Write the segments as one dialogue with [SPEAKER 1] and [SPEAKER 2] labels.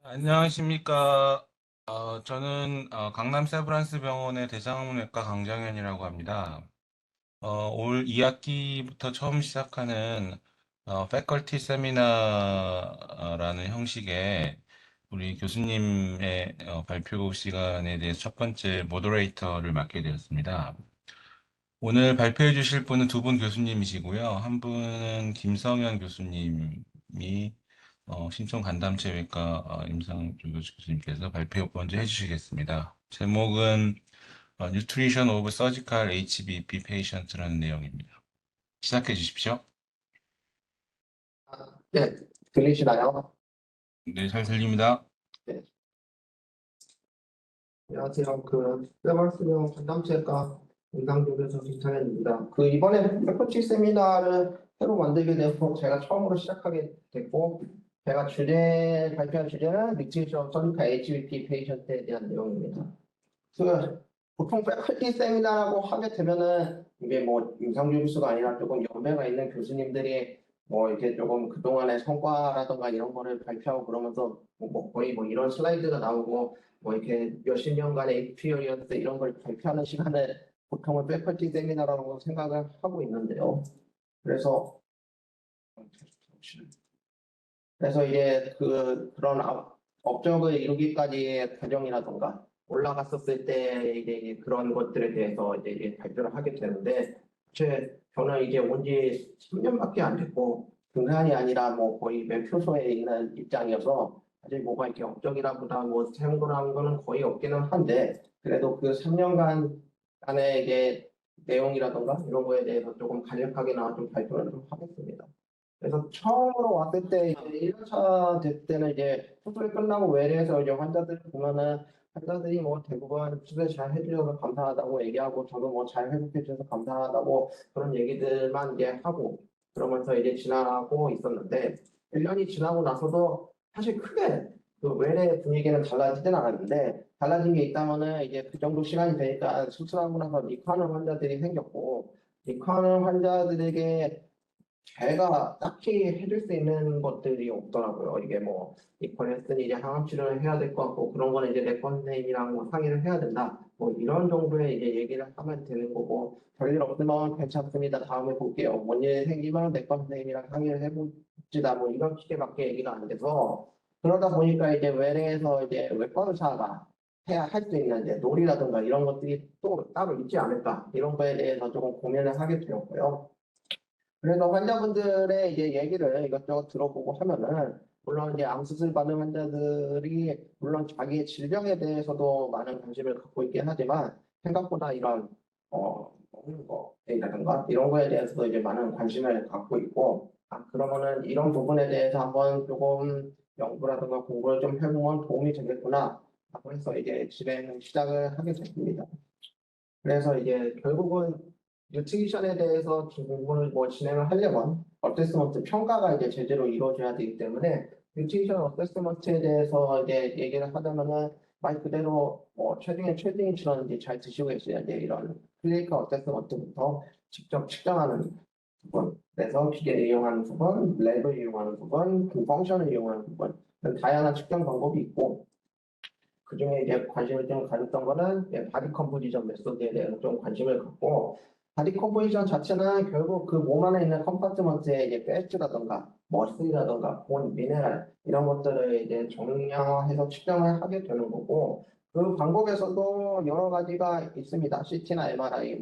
[SPEAKER 1] 안녕하십니까. 저는 강남 세브란스 병원의 대장내과 강정현이라고 합니다. 올 2학기부터 처음 시작하는 패컬티 세미나라는 형식의 우리 교수님의 발표 시간에 대해서 첫 번째 모더레이터를 맡게 되었습니다. 오늘 발표해 주실 분은 두 분 교수님이시고요. 한 분은 김성현 교수님이 신촌 간담체외과 임상조 교수님께서 발표 먼저 해주시겠습니다. 제목은 Nutrition of Surgical HBP Patient라는 내용입니다. 시작해 주십시오.
[SPEAKER 2] 네, 들리시나요?
[SPEAKER 1] 네, 잘 들립니다.
[SPEAKER 2] 네. 안녕하세요. 세발스병 전담체과 임상조교수 김창현입니다. 이번에 패커치 세미나를 새로 만들게 돼서 제가 처음으로 시작하게 됐고, 제가 발표한 주제는 믹스처 서비카 HBP 페이션트에 대한 내용입니다. 보통 패컬티 세미나라고 하게 되면은 이게 뭐 임상조교수가 아니라 조금 연배가 있는 교수님들이 뭐 이렇게 조금 그동안의 성과라던가 이런 거를 발표하고 그러면서 거의 뭐 이런 슬라이드가 나오고 뭐 이렇게 몇십 년간의 익스피리언스 이런 걸 발표하는 시간을 보통은 패컬티 세미나라고 생각을 하고 있는데요. 그래서 이제 그런 업적을 이루기까지의 과정이라던가 올라갔었을 때 이제 그런 것들에 대해서 이제 발표를 하게 되는데, 저는 이제 온 지 3년밖에 안 됐고 등산이 아니라 뭐 거의 맨표소에 있는 입장이어서 아직 뭐가 이렇게 업적이라보다 뭐 생각한 거는 거의 없기는 한데, 그래도 3년간 안에 이제 내용이라던가 이런 거에 대해서 조금 간략하게나마 좀 발표를 좀 하겠습니다. 그래서 처음으로 왔을 때 이제 1년차 됐을 때는 이제 수술이 끝나고 외래에서 이제 환자들을 보면은 환자들이 뭐 대부분 수술 잘 해주셔서 감사하다고 얘기하고, 저도 뭐 잘 회복해 주셔서 감사하다고 그런 얘기들만 이제 하고 그러면서 이제 지나고 있었는데, 1년이 지나고 나서도 사실 크게 외래 분위기는 달라지진 않았는데, 달라진 게 있다면은 이제 그 정도 시간이 되니까 수술하고 나서 리카는 환자들이 생겼고, 리카는 환자들에게 제가 딱히 해줄 수 있는 것들이 없더라고요. 이게 뭐 입원했으니 이제 항암 치료를 해야 될 것 같고, 그런 거는 이제 내과 선생님이랑 뭐 상의를 해야 된다. 뭐 이런 정도의 이제 얘기를 하면 되는 거고, 별일 없으면 괜찮습니다. 다음에 볼게요. 뭔 일 생기면 내과 선생님이랑 상의를 해봅시다. 뭐 이런 식의밖에 얘기가 안 돼서, 그러다 보니까 이제 외래에서 이제 외과 의사가 해야 할 수 있는 이제 놀이라든가 이런 것들이 또 따로 있지 않을까, 이런 거에 대해서 조금 고민을 하게 되었고요. 그래서 환자분들의 이제 얘기를 이것저것 들어보고 하면은, 물론 이제 암 수술 받는 환자들이 물론 자기의 질병에 대해서도 많은 관심을 갖고 있긴 하지만, 생각보다 이런 먹는 거라든가 이런 거에 대해서도 이제 많은 관심을 갖고 있고, 그러면은 이런 부분에 대해서 한번 조금 연구라든가 공부를 좀 해보면 도움이 되겠구나 하고 해서 이제 시작을 하게 됐습니다. 그래서 이제 결국은 뉴트리션에 대해서 공부를 뭐 진행을 하려면 어세스먼트 평가가 이제 제대로 이루어져야 되기 때문에, 뉴트리션 어세스먼트에 대해서 이제 얘기를 하자면은 말 그대로 뭐 최딩이처럼 이제 잘 드시고 계셔야 돼. 이런 클리니컬 어세스먼트부터 직접 측정하는 부분, 그래서 기계를 이용하는 부분, 랩을 이용하는 부분, 펑션을 이용하는 부분, 다양한 측정 방법이 있고, 그중에 이제 관심을 좀 가졌던 거는 바디 컴포지션 메소드에 대해서 좀 관심을 갖고, 바디 컴포지션 자체는 결국 그 몸 안에 있는 컴파트먼트에 이제 패스라던가 머슬이라던가 본, 미네랄 이런 것들을 이제 정량화해서 측정을 하게 되는 거고, 그 방법에서도 여러 가지가 있습니다. CT나 MRI,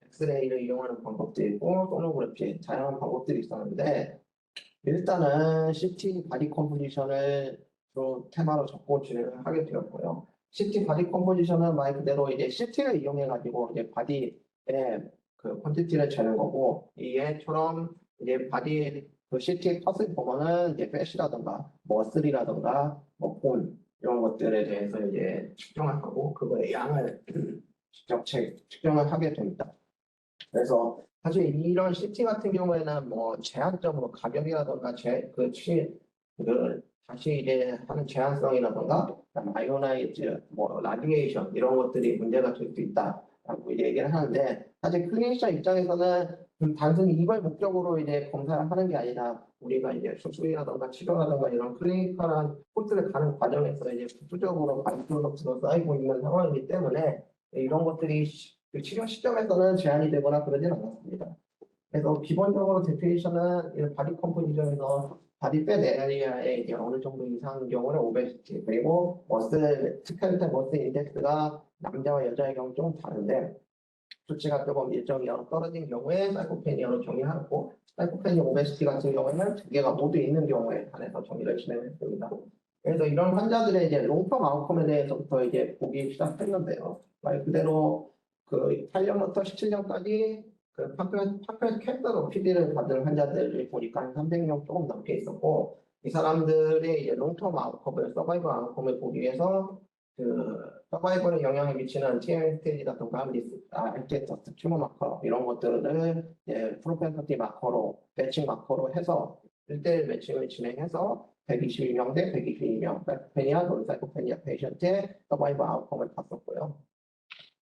[SPEAKER 2] 엑스레이를 이용하는 방법도 있고, 소노그래피 다양한 방법들이 있었는데, 일단은 CT 바디 컴포지션을 주로 테마로 잡고 진행을 하게 되었고요. CT 바디 컴포지션은 말 그대로 이제 CT를 이용해 가지고 이제 바디의 퀀티티를 재는 거고, 이 얘처럼 이제 바디 CT 컷을 보면은 이제 팻이라든가 머슬이라든가 뭐 본 이런 것들에 대해서 이제 측정을 하고, 그거의 양을 직접 측정을 하게 됩니다. 그래서 사실 이런 CT 같은 경우에는 뭐 제한적으로 가격이라던가 다시 이제 하는 제한성이라던가 아이오나이즈, 뭐 라디에이션 이런 것들이 문제가 될 수 있다라고 얘기를 하는데, 사실 클리니션 입장에서는 단순히 이걸 목적으로 이제 검사를 하는 게 아니라 우리가 이제 수술이라든가 치료라든가 이런 클리니컬한 코스를 가는 과정에서 이제 부수적으로 바이프로덕스가 쌓이고 있는 상황이기 때문에 이런 것들이 그 치료 시점에서는 제한이 되거나 그러진 않았습니다. 그래서 기본적으로 데피니션은 바디 컴포지션에서 바디 팻 에리아의 이제 어느 정도 이상인 경우는 오베시티, 그리고 머슬 스켈레탈 머슬 인덱스가 남자와 여자의 경우 좀 다른데 수치가 조금 일정이 떨어진 경우에 사이코페니아로 정의하고, 사이코페니아 오베시티 같은 경우에는 두 개가 모두 있는 경우에 한해서 정의를 진행했습니다. 그래서 이런 환자들의 이제 롱텀 아웃컴에 대해서부터 이제 보기 시작했는데요. 말 그대로 그 8년부터 17년까지 그 판별 캔서로 PD를 받은 환자들을 보니까 한 300명 조금 넘게 있었고, 이 사람들의 이제 롱텀 아웃컴을, 서바이벌 아웃컴을 보기 위해서 그 서바이벌에 영향을 미치는 TMS 스테이지라든가 알테터스 튜머 마커 이런 것들을 프로펜서티 마커로 매칭 마커로 해서 1대1 매칭을 진행해서 122명 대 122명 사이코페니아 논사이코페니아 페이션트의 서바이벌 아웃컴을 봤었고요.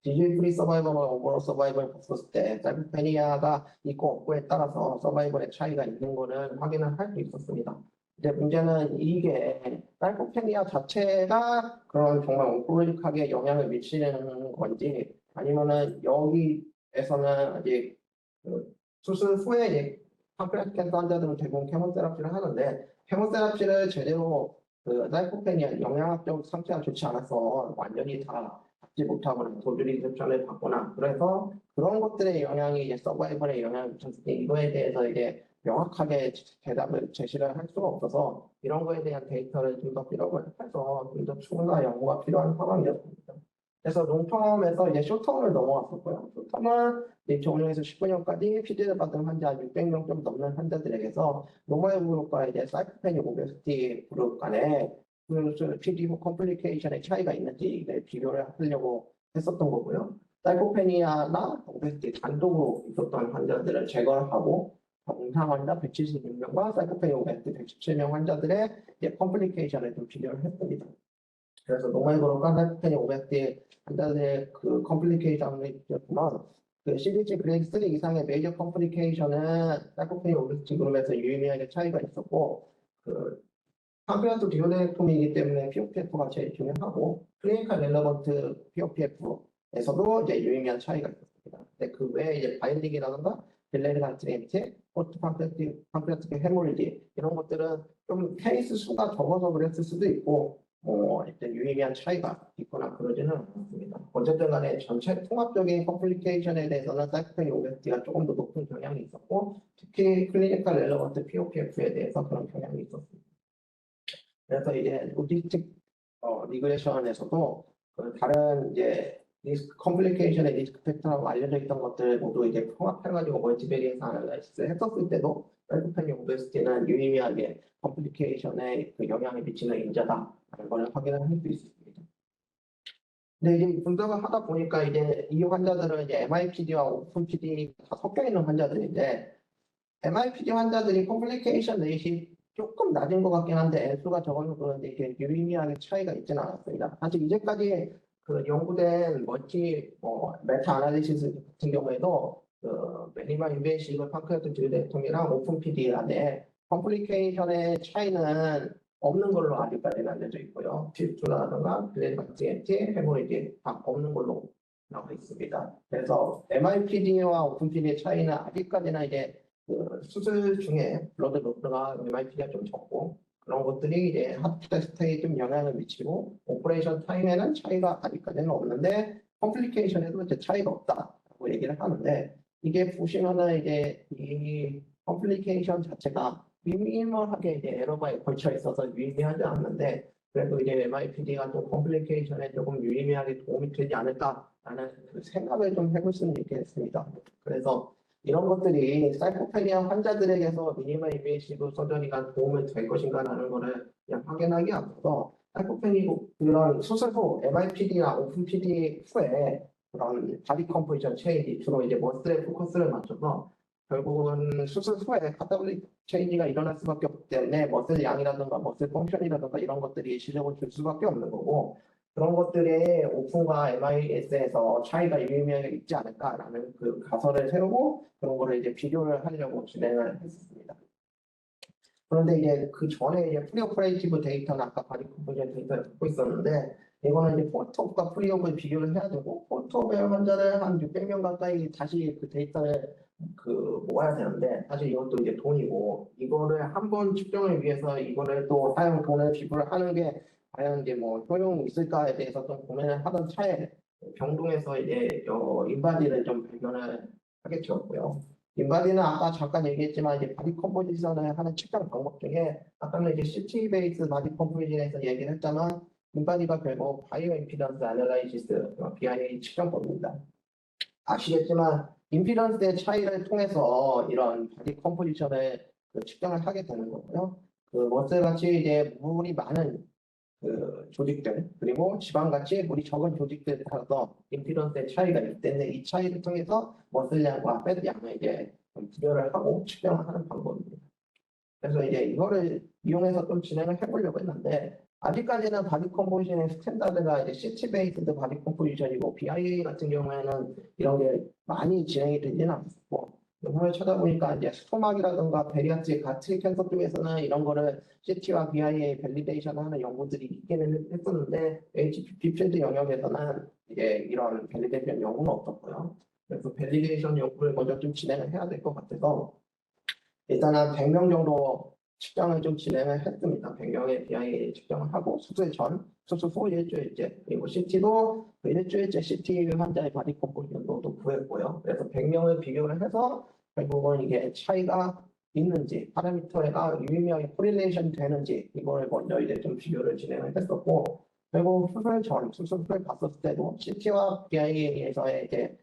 [SPEAKER 2] 디지털 프리 서바이벌과 오버롤 서바이벌 봤었을 때 사이코페니아가 있고 없고에 따라서 서바이벌의 차이가 있는 거는 확인을 할 수 있었습니다. 이제 문제는 이게 사이코페니아 자체가 그런 정말 온콜로직하게 영향을 미치는 건지 아니면은 여기에서는 아직 그 수술 후에 이제 판크레아틱 캔서 환자들은 대부분 케모테라피를 하는데 케모테라피를 제대로 그 사이코페니아 영양학적 상태가 좋지 않아서 완전히 다 받지 못하거나 도주리셉션을 받거나 그래서 그런 것들의 영향이 이제 서바이벌에 영향을 미쳤을 때 이거에 대해서 이제 명확하게 대답을 제시를 할 수가 없어서 이런 거에 대한 데이터를 좀 더 필요로 해서 좀 더 추가 연구가 필요한 상황이었습니다. 그래서 롱텀에서 이제 쇼텀을 넘어왔었고요. 쇼텀은 2005년에서 19년까지 피드를 받은 환자 600명 좀 넘는 환자들에게서 노멀 그룹과 이제 사이코페니 오베시티 그룹 간에 그 PD 컴플리케이션의 차이가 있는지 비교를 하려고 했었던 거고요. 사이코페니아나 오베시티 단독으로 있었던 환자들을 제거를 하고 정상 환자 176명과 사이코페니 오베시티 117명 환자들의 컴플리케이션을 좀 비교를 했습니다. 그래서 노멀 그룹과 사이코페니 오베시티 환자들의 그 컴플리케이션을 보면 그 CDC 그레이드 3 이상의 메이저 컴플리케이션은 사이코페니 오베시티 그룹에서 유의미하게 차이가 있었고 그 판크레아트 디오데렉토미이기 때문에 POPF가 제일 중요하고 클리니컬 렐러번트 POPF에서도 이제 유의미한 차이가 있었습니다. 근데 그 외에 이제 바이링이라든가 빌레리 간트리엔티, 포스트 판크레아틱 헤모리지 이런 것들은 좀 케이스 수가 적어서 그랬을 수도 있고 일단 유의미한 차이가 있거나 그러지는 않습니다. 어쨌든 간에 전체 통합적인 컴플리케이션에 대해서는 사이코페니 오베시티가 조금 더 높은 경향이 있었고 특히 클리니컬 렐러번트 POPF에 대해서 그런 경향이 있었습니다. 그래서 이제 로지스틱 리그레션에서도 그 다른 이제 리스크 컴플리케이션의 리스크 팩터라고 알려져 있던 것들 모두 이제 통합해가지고 멀티베리언스 아날라이시스 했었을 때도 사이코페니 오베시티는 유의미하게 컴플리케이션에 그 영향을 미치는 인자다라는 걸 확인을 할 수 있습니다. 근데 이제 분석을 하다 보니까 이제 이 환자들은 이제 MIPD와 오픈 PD 다 섞여 있는 환자들인데 MIPD 환자들이 컴플리케이션 레이시 조금 낮은 것 같긴 한데 N수가 적어서 그런데 이게 유의미하게 차이가 있지는 않았습니다. 사실 이제까지 그 연구된 메타 아날리시스 같은 경우에도 그 미니멀 인베이시브 판크레아틱 듀오데렉토미랑 오픈 PD 안에 컴플리케이션의 차이는 없는 걸로 아직까지는 알려져 있고요. 필수라든가 블레이드박티엔티, 헤모리지 다 없는 걸로 나와 있습니다. 그래서 MIPD와 오픈 PD의 차이는 아직까지는 이제 그 수술 중에 블러드 로스가 MIP가 좀 적고 그런 것들이 이제 하트 테스트에 좀 영향을 미치고 오퍼레이션 타임에는 차이가 아직까지는 없는데 컴플리케이션에도 이제 차이가 없다고 얘기를 하는데 이게 보시면은 이제 이 컴플리케이션 자체가 미니멀하게 이제 에러바에 걸쳐 있어서 유의미하지 않는데 그래도 이제 MIPD가 좀 컴플리케이션에 조금 유의미하게 도움이 되지 않을까라는 그 생각을 좀 해볼 수는 있겠습니다. 그래서 이런 것들이 사이코페니아 환자들에게서 미니멀 인베이시브 서저리가 도움이 될 것인가라는 것을 그냥 확인하기 앞서서 사이코페니 그런 수술 후 MIPD나 오픈 PD 후에 그런 바디 컴포지션 체인지 주로 이제 머슬에 포커스를 맞춰서 결국은 수술 후에 카타볼릭 체인지가 일어날 수밖에 없기 때문에 머슬 양이라든가 머슬 펑션이라든가 이런 것들이 시력을 줄 수밖에 없는 거고 그런 것들이 오픈과 MIS에서 차이가 유의미하게 있지 않을까라는 그 가설을 세우고 그런 거를 이제 비교를 하려고 진행을 했습니다. 그런데 이제 그 전에 이제 프리오퍼레이티브 데이터는 아까 바디 컨버전 데이터를 갖고 있었는데 이거는 이제 포트옵과 프리옵을 비교를 해야 되고 포트옵의 환자를 한 600명 가까이 다시 그 데이터를 그 모아야 되는데 사실 이것도 이제 돈이고 이거를 한 번 측정을 위해서 이거를 또 돈을 지불을 하는 게 과연 이제 뭐 효용이 있을까에 대해서 좀 고민을 하던 차에 병동에서 이제 인바디를 좀 발견을 하게 되었고요. 인바디는 아까 잠깐 얘기했지만 이제 바디 컴포지션을 하는 측정 방법 중에 아까는 이제 CT 베이스 바디 컴포지션에서 얘기를 했지만 인바디가 결국 바이오 임피던스 애널라이시스 BIA 측정법입니다. 아시겠지만 임피던스의 차이를 통해서 이런 바디 컴포지션을 측정을 하게 되는 거고요. 그 머슬같이 이제 물이 많은 그 조직들 그리고 지방같이 물이 적은 조직들에 따라서 임피던스의 차이가 있기 때문에 이 차이를 통해서 머슬량과 팻양을 이제 구별을 하고 측정을 하는 방법입니다. 그래서 이제 이거를 이용해서 좀 진행을 해보려고 했는데 아직까지는 바디 컴포지션의 스탠다드가 이제 CT 베이스드 바디 컴포지션이고 BIA 같은 경우에는 이런 게 많이 진행이 되지는 않고 영상을 찾아보니까 이제 스토막이라든가 베리아트릭 가스트릭 캔서 쪽에서는 이런 거를 CT와 BIA 밸리데이션 하는 연구들이 있기는 했었는데 HPV 필드 영역에서는 이제 이런 밸리데이션 연구는 없었고요. 그래서 밸리데이션 연구를 먼저 좀 진행을 해야 될 것 같아서 일단 한 100명 정도 측정을 좀 진행을 했습니다. 100명의 BIA 측정을 하고 수술 전, 수술 후 일주일째, 그리고 CT도 그 일주일째 CT 환자의 바디 컴포지션도 구했고요. 그래서 100명을 비교를 해서 결국은 이게 차이가 있는지, 파라미터가 유의미하게 코릴레이션 되는지 이걸 먼저 이제 좀 비교를 진행을 했었고, 그리고 수술 전, 수술 후를 봤었을 때도 CT와 BIA에서의 이제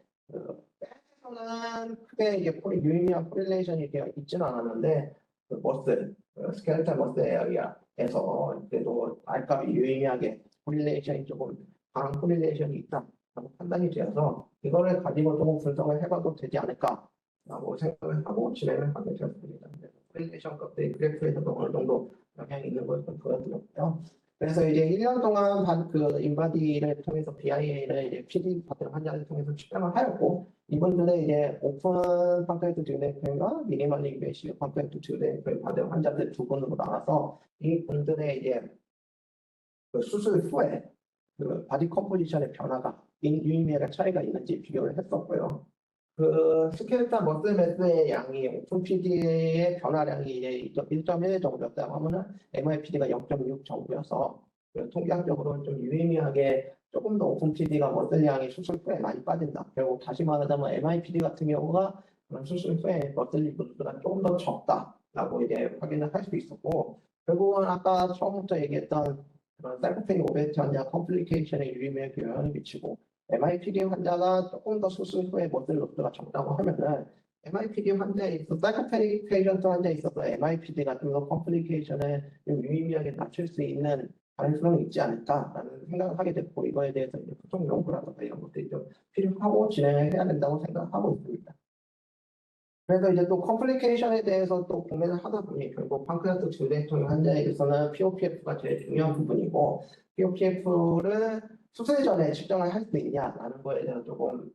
[SPEAKER 2] 는 크게 이게 유의미한 코릴레이션이 되어 있지는 않았는데 그 머슬, 스켈레탈 머슬 에어리아에서 그래도 알값이 유의미하게 코릴레이션이 조금 강한 코릴레이션이 있다라고 판단이 되어서 이거를 가지고 조금 분석을 해봐도 되지 않을까라고 생각을 하고 진행을 하게 되었습니다. 코릴레이션 값들이 그래프에서도 어느 정도 영향이 있는 것을 보여드렸고요. 그래서 이제 1년 동안 그 인바디를 통해서 BIA를 이제 PD 받은 환자를 통해서 측정을 하였고 이분들은 이제 오픈 팡크레트 듀네프과 미니멀리 인베이시브 팡크레트 듀네프를 받은 환자들 두 분으로 나눠서 이 분들의 이제 그 수술 후에 그 바디 컴포지션의 변화가 유의미하게 차이가 있는지 비교를 했었고요. 그 스켈레탈 머슬 매스의 양이 오픈 PD의 변화량이 이제 1.1 정도였다고 하면은 MIPD가 0.6 정도여서 통계학적으로 좀 유의미하게 조금 더 오픈 PD가 머슬량이 수술 후에 많이 빠진다. 결국 다시 말하자면 MIPD 같은 경우가 그런 수술 후에 머슬 리프트가 조금 더 적다라고 이제 확인을 할 수 있었고 결국은 아까 처음부터 얘기했던 그런 사이코페닉 오베트 환자 컴플리케이션에 유의미하게 영향을 미치고 MIPD 환자가 조금 더 수술 후에 머슬 로스가 적다고 하면은 MIPD 환자에 있어 사이코페닉 페이션트 환자에 있어서 MIPD가 좀 더 컴플리케이션을 좀 유의미하게 낮출 수 있는 가능성이 있지 않을까라는 생각을 하게 됐고 이거에 대해서 이제 소통 연구라든가 이런 것들이 좀 필요하고 진행을 해야 된다고 생각하고 있습니다. 그래서 이제 또 컴플리케이션에 대해서 또 고민을 하다 보니 결국 판크레아트 증대통 환자에게서는 POPF가 제일 중요한 부분이고 POPF를 수술 전에 측정을 할 수 있냐라는 거에 대해서 조금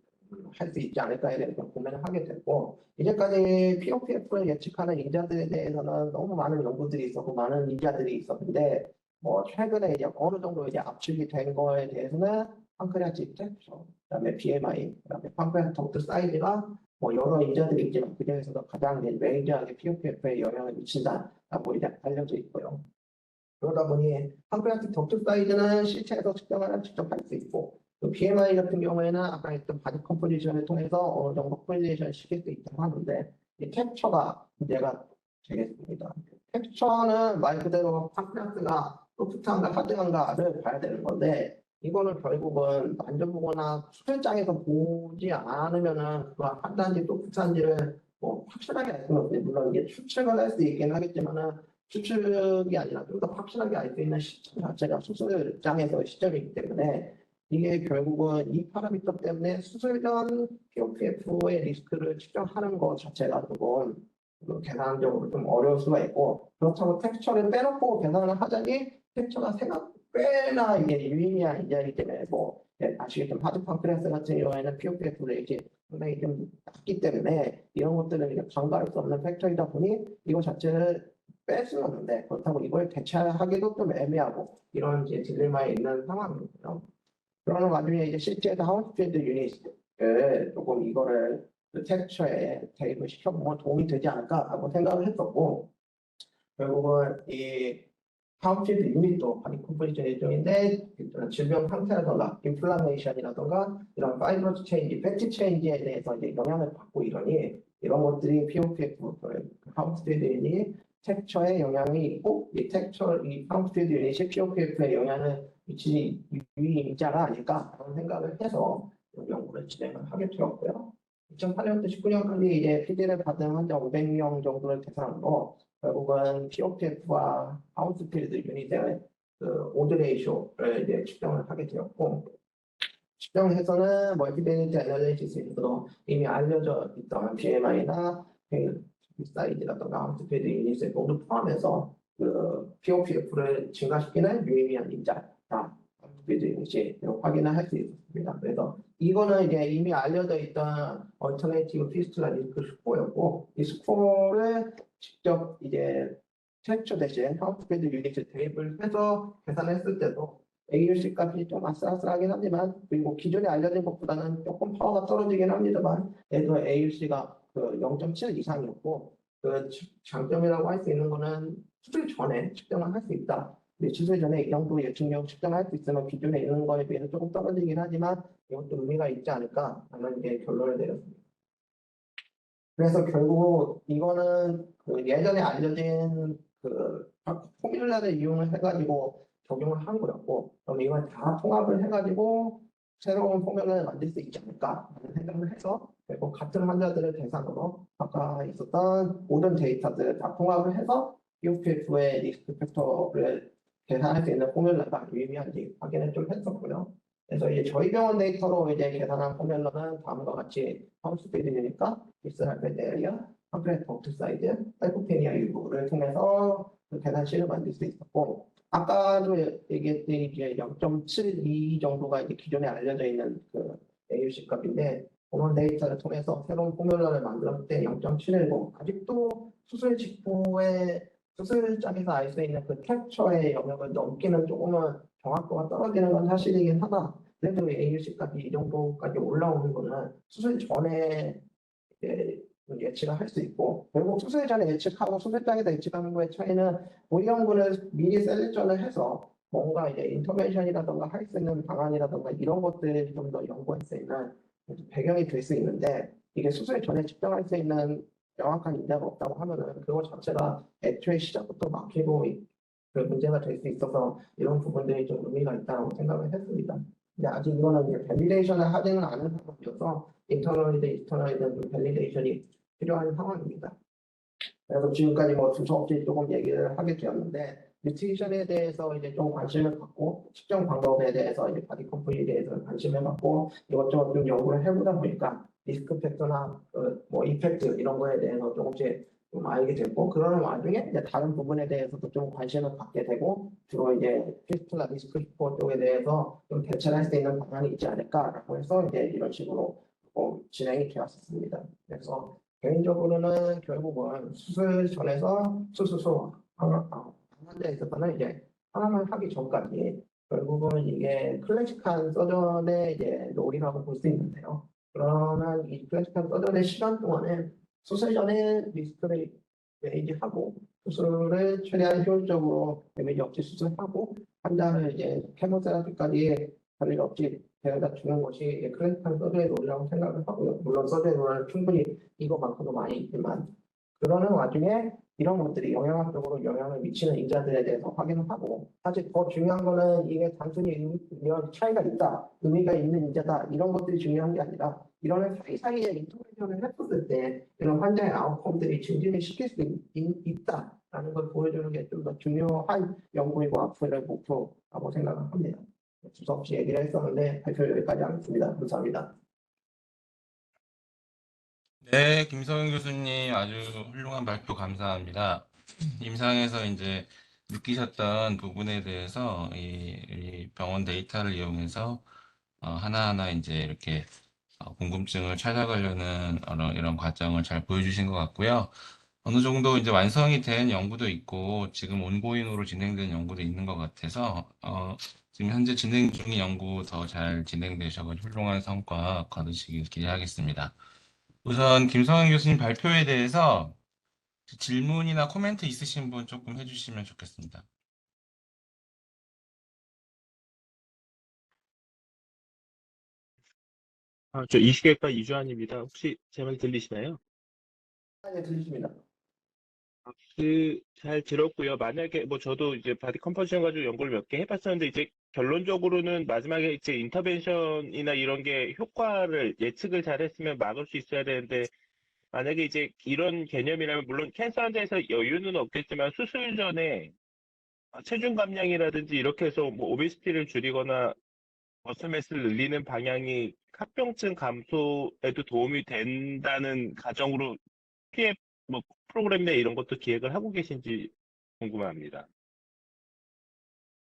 [SPEAKER 2] 할 수 있지 않을까에 대해서 고민을 하게 됐고 이제까지 POPF를 예측하는 인자들에 대해서는 너무 많은 연구들이 있었고 많은 인자들이 있었는데 뭐 최근에 이제 어느 정도 이제 압축이 된 거에 대해서는 판크레아트 입체, 그다음에 BMI, 그다음에 판크레아트 덕트 사이즈가 뭐 여러 인자들이 있지만 그 중에서도 가장 메이저하게 POPF에 영향을 미친다라고 이제 알려져 있고요. 그러다 보니 판크레아틱 덕트 사이즈는 실체에서 측정을 직접 할 수 있고 또 BMI 같은 경우에는 아까 했던 바디 컴포지션을 통해서 어느 정도 코릴레이션을 시킬 수 있다고 하는데 이 텍처가 문제가 되겠습니다. 텍처는 말 그대로 판크레아스가 소프트한가 하드한가를 봐야 되는 건데 이거는 결국은 만져보거나 수술장에서 보지 않으면은 그가 하드한지 소프트한지를 뭐 확실하게 알 수는 없는데 물론 이게 추측을 할 수 있긴 하겠지만은 추측이 아니라 좀 더 확실하게 알 수 있는 시점 자체가 수술장에서의 시점이기 때문에 이게 결국은 이 파라미터 때문에 수술 전 POPF의 리스크를 측정하는 것 자체가 조금 계산적으로 좀 어려울 수가 있고 그렇다고 텍스처를 빼놓고 계산을 하자니 텍스처가 생각보다 꽤나 이게 유의미한 인자이기 때문에 뭐 아시겠지만 하드 판크레아스 같은 경우에는 POPF를 이제 상당히 좀 낮기 때문에 이런 것들은 이제 간과할 수 없는 팩터이다 보니 이거 자체를 뺄 수는 없는데 그렇다고 이걸 대체하기도 좀 애매하고 이런 이제 딜레마에 있는 상황이거든요. 그러는 와중에 이제 실제로 하우스필드 유닛을 조금 이거를 그 텍스처에 대입을 시켜보면 도움이 되지 않을까라고 생각을 했었고 결국은 이 하우스필드 유닛도 바디 컴포지션 일종인데 질병 상태라던가 인플라메이션이라던가 이런 파이브러스 체인지, 패티 체인지에 대해서 이제 영향을 받고 이러니 이런 것들이 POPF, 하우스필드 유닛 텍스처에 영향이 있고 이 텍스처, 이 하우스필드 유닛이 POPF에 영향을 미치는 유의인자가 아닐까라는 생각을 해서 연구를 진행을 하게 되었고요. 2008년부터 19년까지 이제 PD를 받은 환자 500명 정도를 대상으로 결국은 POPF와 하우스필드 유닛의 그 오드 레이쇼를 이제 측정을 하게 되었고 측정해서는 멀티베리트 애널리시스에서도 이미 알려져 있던 BMI나 사이즈라든가 하우스필드 유닛을 모두 포함해서 그 POPF를 증가시키는 유의미한 인자다. 하우스필드 유닛이 확인을 할 수 있었습니다. 그래서 이거는 이제 이미 알려져 있던 얼터네이티브 피스툴라 리스크 스코어였고 이 스코어를 직접 이제 텍스처 대신 하우스필드 유닛을 대입을 해서 계산했을 때도 AUC 값이 좀 아슬아슬하긴 하지만 그리고 기존에 알려진 것보다는 조금 파워가 떨어지긴 합니다만 그래도 AUC가 그 0.7 이상이었고 그 장점이라고 할 수 있는 거는 수술 전에 측정을 할 수 있다. 근데 수술 전에 이 정도 예측력 측정할 수 있으면 기존에 있는 거에 비해서 조금 떨어지긴 하지만 이것도 의미가 있지 않을까라는 게 결론을 내렸습니다. 그래서 결국 이거는 그 예전에 알려진 그 포뮬러를 이용을 해가지고 적용을 한 거였고, 그럼 이걸 다 통합을 해가지고 새로운 포뮬러를 만들 수 있지 않을까라는 생각을 해서 결국 같은 환자들을 대상으로 아까 있었던 모든 데이터들을 다 통합을 해서 UPF의 리스크 팩터를 계산할 수 있는 포뮬러가 유의미한지 확인을 좀 했었고요. 그래서 이제 저희 병원 데이터로 이제 계산한 포뮬러는 다음과 같이 하우스필드니까 비스알베데리아, 팜프레트 옥사이드, 사이코페니아 유무를 통해서 그 계산식을 만들 수 있었고 아까도 얘기했듯이 이제 0.72 정도가 이제 기존에 알려져 있는 그 AUC 값인데 그런 데이터를 통해서 새로운 포뮬러를 만들었을 때 0.710 아직도 수술 직후에 수술장에서 알 수 있는 그 캡처의 영역을 넘기는 조금은 정확도가 떨어지는 건 사실이긴 하다. 그래도 AUC 값이 이 정도까지 올라오는 거는 수술 전에 예측을 할 수 있고 결국 수술 전에 예측하고 수술장에서 예측하는 거의 차이는 우리 연구는 미리 셀렉션을 해서 뭔가 이제 인터벤션이라던가 할 수 있는 방안이라던가 이런 것들을 좀 더 연구할 수 있는 배경이 될 수 있는데 이게 수술 전에 측정할 수 있는 명확한 인자가 없다고 하면은 그거 자체가 애초에 시작부터 막히고 그 문제가 될 수 있어서 이런 부분들이 좀 의미가 있다고 생각을 했습니다. 근데 아직 이거는 이제 밸리데이션을 하지는 않은 상황이어서 인터널이든 익스터널이든 밸리데이션이 필요한 상황입니다. 그래서 지금까지 뭐 두서없이 조금 얘기를 하게 되었는데 뉴트리션에 대해서 이제 좀 관심을 갖고 측정 방법에 대해서 이제 바디 컴포에 대해서 관심을 갖고 이것저것 좀 연구를 해보다 보니까 리스크 팩터나 뭐 이펙트 이런 거에 대해서 조금씩 좀 알게 됐고 그러는 와중에 이제 다른 부분에 대해서도 좀 관심을 갖게 되고 주로 이제 피스톨라 리스크 스코어 쪽에 대해서 좀 대처할 수 있는 방안이 있지 않을까라고 해서 이제 이런 식으로 진행이 되었습니다. 그래서 개인적으로는 결국은 수술 전에서 수술소 환자에 있어서는 이제 하나만 하기 전까지 결국은 이게 클래식한 서전의 이제 롤이라고 볼 수 있는데요. 그러면 이 클래식한 서전의 시간 동안에 수술 전에 리스크를 매니지하고 수술을 최대한 효율적으로 데미지 없이 수술하고 환자를 이제 케모테라피까지 별일 없이 데려다 주는 것이 클래식한 서전의 롤이라고 생각을 하고요. 물론 서전의 롤은 충분히 이거만큼도 많이 있지만 그러는 와중에 이런 것들이 영향학적으로 영향을 미치는 인자들에 대해서 확인을 하고 사실 더 중요한 거는 이게 단순히 이런 차이가 있다, 의미가 있는 인자다 이런 것들이 중요한 게 아니라 이런 사이사이에 인터ven션을 했었을 때 이런 환자의 아웃컴들이 증진을 시킬 수 있다라는 걸 보여주는 게 좀 더 중요한 연구이고 앞으로의 목표라고 생각을 합니다. 두서없이 얘기를 했었는데 발표 여기까지 하겠습니다. 감사합니다.
[SPEAKER 1] 네, 김성현 교수님 아주 훌륭한 발표 감사합니다. 임상에서 이제 느끼셨던 부분에 대해서 이 병원 데이터를 이용해서 하나하나 이제 이렇게 궁금증을 찾아가려는 이런 과정을 잘 보여주신 것 같고요. 어느 정도 이제 완성이 된 연구도 있고 지금 온고잉으로 진행된 연구도 있는 것 같아서 지금 현재 진행 중인 연구 더 잘 진행되셔서 훌륭한 성과 거두시길 기대하겠습니다. 우선 김성현 교수님 발표에 대해서 질문이나 코멘트 있으신 분 조금 해주시면 좋겠습니다.
[SPEAKER 3] 저 이시계과 이주환입니다. 혹시 제 말 들리시나요?
[SPEAKER 2] 네, 들리십니다.
[SPEAKER 3] 잘 들었고요. 만약에 뭐 저도 이제 바디 컴포지션 가지고 연구를 몇 개 해봤었는데 이제 결론적으로는 마지막에 이제 인터벤션이나 이런 게 효과를 예측을 잘했으면 막을 수 있어야 되는데 만약에 이제 이런 개념이라면 물론 캔서 환자에서 여유는 없겠지만 수술 전에 체중 감량이라든지 이렇게 해서 뭐 오베시티를 줄이거나 머슬매스를 늘리는 방향이 합병증 감소에도 도움이 된다는 가정으로 PF 뭐 프로그램이나 이런 것도 기획을 하고 계신지 궁금합니다.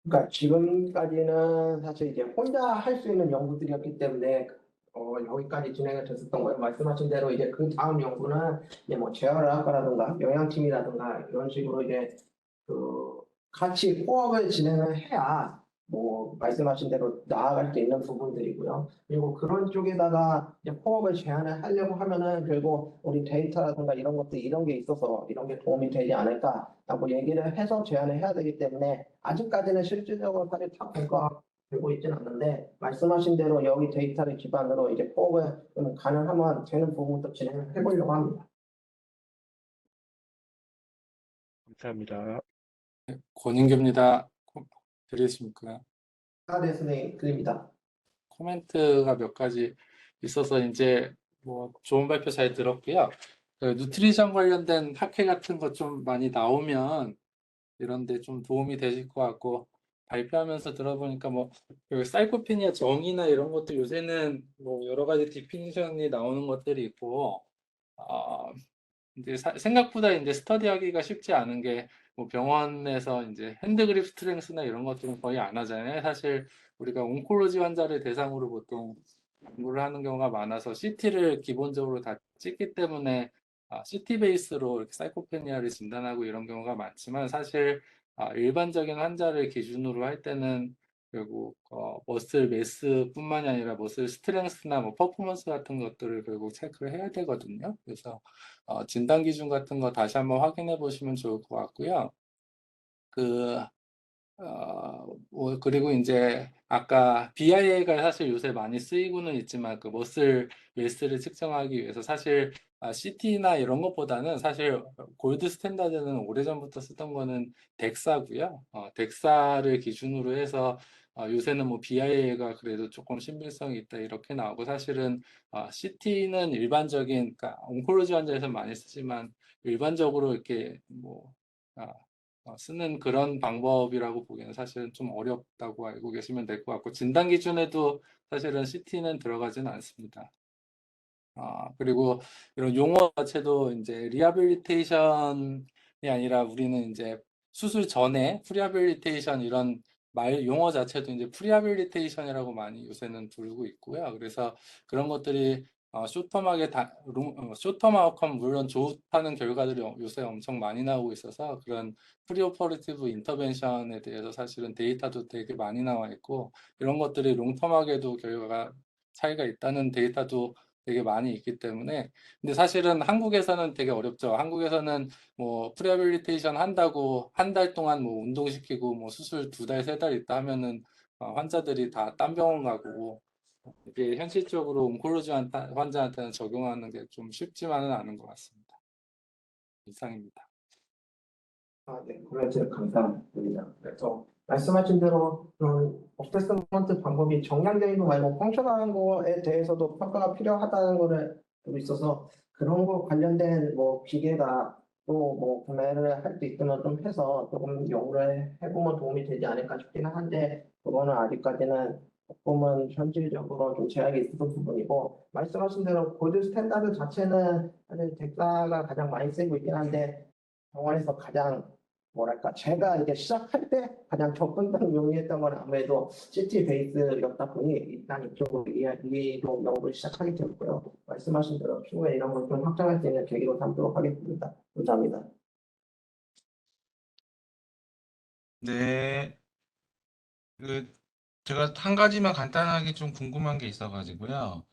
[SPEAKER 2] 그러니까 지금까지는 사실 이제 혼자 할 수 있는 연구들이었기 때문에 여기까지 진행이 됐었던 거예요. 말씀하신 대로 이제 그 다음 연구는 이제 뭐 재활을 학과라든가 영양팀이라든가 이런 식으로 이제 그 같이 코업을 진행을 해야 뭐 말씀하신 대로 나아갈 수 있는 부분들이고요. 그리고 그런 쪽에다가 이제 코업을 제안을 하려고 하면은 결국 우리 데이터라든가 이런 것들 이런 게 있어서 이런 게 도움이 되지 않을까라고 얘기를 해서 제안을 해야 되기 때문에 아직까지는 실질적으로 사실 다 공부가 되고 있지는 않는데 말씀하신 대로 여기 데이터를 기반으로 이제 코업을 좀 가능하면 되는 부분부터 진행을 해보려고 합니다.
[SPEAKER 3] 감사합니다.
[SPEAKER 4] 권인규입니다. 들으십니까?
[SPEAKER 2] 네, 선생님, 드립니다.
[SPEAKER 4] 코멘트가 몇 가지 있어서 이제 뭐 좋은 발표 잘 들었고요. 그 누트리션 관련된 학회 같은 거 좀 많이 나오면 이런데 좀 도움이 되실 것 같고 발표하면서 들어보니까 그 사이코페니아 정의나 이런 것도 요새는 뭐 여러 가지 디피니션이 나오는 것들이 있고 이제 생각보다 이제 스터디하기가 쉽지 않은 게 뭐 병원에서 이제 핸드그립 스트렝스나 이런 것들은 거의 안 하잖아요. 사실 우리가 온콜로지 환자를 대상으로 보통 연구를 하는 경우가 많아서 CT를 기본적으로 다 찍기 때문에 CT 베이스로 이렇게 사이코페니아를 진단하고 이런 경우가 많지만 사실 일반적인 환자를 기준으로 할 때는 결국 머슬 매스뿐만이 아니라 머슬 스트렝스나 뭐 퍼포먼스 같은 것들을 결국 체크를 해야 되거든요. 그래서 진단 기준 같은 거 다시 한번 확인해 보시면 좋을 것 같고요. 그리고 이제 아까 BIA가 사실 요새 많이 쓰이고는 있지만 그 머슬 웨스트를 측정하기 위해서 사실 CT나 이런 것보다는 사실 골드 스탠다드는 오래전부터 쓰던 거는 덱사고요. 덱사를 기준으로 해서 요새는 뭐 BIA가 그래도 조금 신빙성이 있다 이렇게 나오고 사실은 CT는 일반적인 그러니까 온콜로지 환자에서 많이 쓰지만 일반적으로 이렇게 뭐 쓰는 그런 방법이라고 보기에는 사실은 좀 어렵다고 알고 계시면 될 것 같고 진단 기준에도 사실은 CT는 들어가지는 않습니다. 그리고 이런 용어 자체도 이제 리하빌리테이션이 아니라 우리는 이제 수술 전에 프리하빌리테이션 이런 말 용어 자체도 이제 프리하빌리테이션이라고 많이 요새는 부르고 있고요. 그래서 그런 것들이 쇼텀 아웃컴 물론 좋다는 결과들이 요새 엄청 많이 나오고 있어서 그런 프리오퍼레이티브 인터벤션에 대해서 사실은 데이터도 되게 많이 나와 있고 이런 것들이 롱텀하게도 결과가 차이가 있다는 데이터도 되게 많이 있기 때문에 근데 사실은 한국에서는 되게 어렵죠. 한국에서는 뭐 프리하빌리테이션 한다고 한 달 동안 뭐 운동시키고 뭐 수술 2달, 3달 있다 하면은 환자들이 다 딴 병원 가고 이게 현실적으로 온콜로지 환자한테는 적용하는 게 좀 쉽지만은 않은 것 같습니다. 이상입니다.
[SPEAKER 2] 네, 코멘트 감사드립니다. 그래서 말씀하신 대로 그런 어세스먼트 방법이 정량적인 거 말고 펑셔널한 거에 대해서도 평가가 필요하다는 거를 알고 있어서 그런 거 관련된 뭐 기계가 또 뭐 구매를 할 수 있으면 좀 해서 조금 연구를 해보면 도움이 되지 않을까 싶기는 한데 그거는 아직까지는 조금은 현실적으로 좀 제약이 있었던 부분이고 말씀하신 대로 골드 스탠다드 자체는 사실 덱사가 가장 많이 쓰이고 있긴 한데 병원에서 가장 뭐랄까 제가 이제 시작할 때 가장 접근성 용이했던 건 아무래도 CT 베이스였다 보니 일단 이쪽으로 이동 연구를 시작하게 되었고요. 말씀하신 대로 추후에 이런 걸 좀 확장할 수 있는 계기로 삼도록 하겠습니다. 감사합니다.
[SPEAKER 1] 네. 제가 한 가지만 간단하게 좀 궁금한 게 있어가지고요.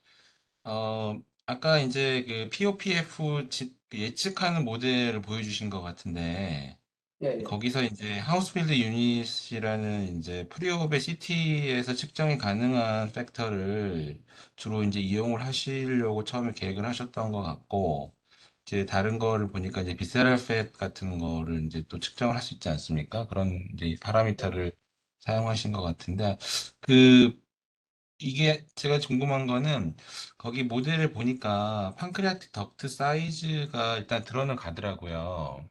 [SPEAKER 1] 아까 이제 그 POPF 예측하는 모델을 보여주신 것 같은데,
[SPEAKER 2] 예, 예.
[SPEAKER 1] 거기서 이제 하우스필드 유닛이라는 이제 프리오베 CT에서 측정이 가능한 팩터를 주로 이제 이용을 하시려고 처음에 계획을 하셨던 것 같고, 이제 다른 거를 보니까 이제 비세럴 팻 같은 거를 이제 또 측정을 할 수 있지 않습니까? 그런 이제 파라미터를 사용하신 것 같은데, 그 이게 제가 궁금한 거는 거기 모델을 보니까 판크리아틱 덕트 사이즈가 일단 들어는 가더라고요.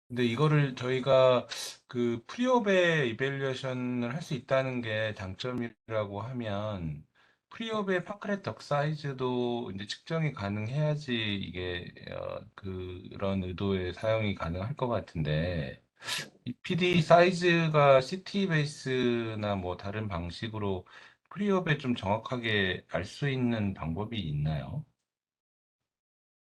[SPEAKER 1] 근데 이거를 저희가 그 프리옵에 이벨리에이션을 할 수 있다는 게 장점이라고 하면 프리옵의 판크레 덕 사이즈도 이제 측정이 가능해야지 이게 그런 의도의 사용이 가능할 것 같은데 이 PD 사이즈가 CT 베이스나 뭐 다른 방식으로 프리옵에 좀 정확하게 알 수 있는 방법이 있나요?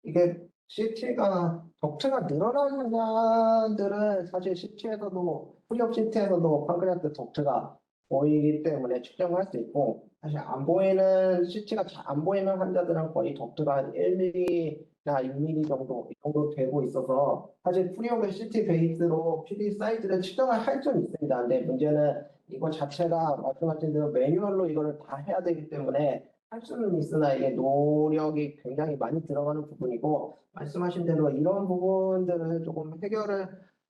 [SPEAKER 2] 이게 CT가 덕트가 늘어나는 환자들은 사실 CT에서도 프리업 CT에서도 판크레아트 덕트가 보이기 때문에 측정을 할 수 있고 사실 안 보이는 CT가 잘 안 보이는 환자들은 거의 덕트가 한 1mm나 2mm 정도 이 정도 되고 있어서 사실 프리업의 CT 베이스로 PD 사이즈를 측정을 할 수는 있습니다. 근데 문제는 이거 자체가 말씀하신 대로 매뉴얼로 이거를 다 해야 되기 때문에 할 수는 있으나 이게 노력이 굉장히 많이 들어가는 부분이고 말씀하신 대로 이런 부분들을 조금 해결을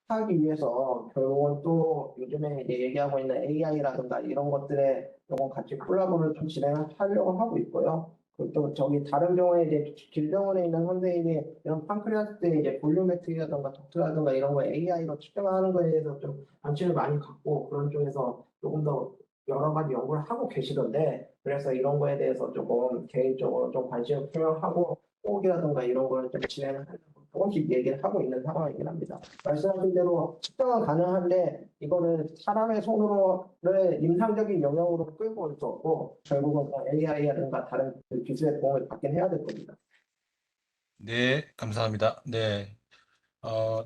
[SPEAKER 2] 하기 위해서 결국은 또 요즘에 이제 얘기하고 있는 AI라든가 이런 것들에 조금 같이 콜라보를 좀 진행하려고 하고 있고요. 그리고 또 저기 다른 경우에 이제 길병원에 있는 선생님이 이런 판크리아스 이제 볼륨메트리라든가 덕트라든가 이런 거 AI로 측정하는 거에 대해서 좀 관심을 많이 갖고 그런 쪽에서 조금 더 여러 가지 연구를 하고 계시던데 그래서 이런 거에 대해서 조금 개인적으로 좀 관심을 표명하고 호흡이라든가 이런 걸 좀 진행하려고 조금씩 얘기를 하고 있는 상황이긴 합니다. 말씀하신 대로 측정은 가능한데 이거를 사람의 손으로를 임상적인 영역으로 끌고 올 수 없고 결국은 AI라든가 다른 그 기술의 도움을 받긴 해야 될 겁니다.
[SPEAKER 1] 네, 감사합니다. 네,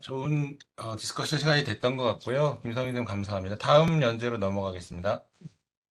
[SPEAKER 1] 좋은 디스커션 시간이 됐던 것 같고요. 김성희 님 감사합니다. 다음 연재로 넘어가겠습니다.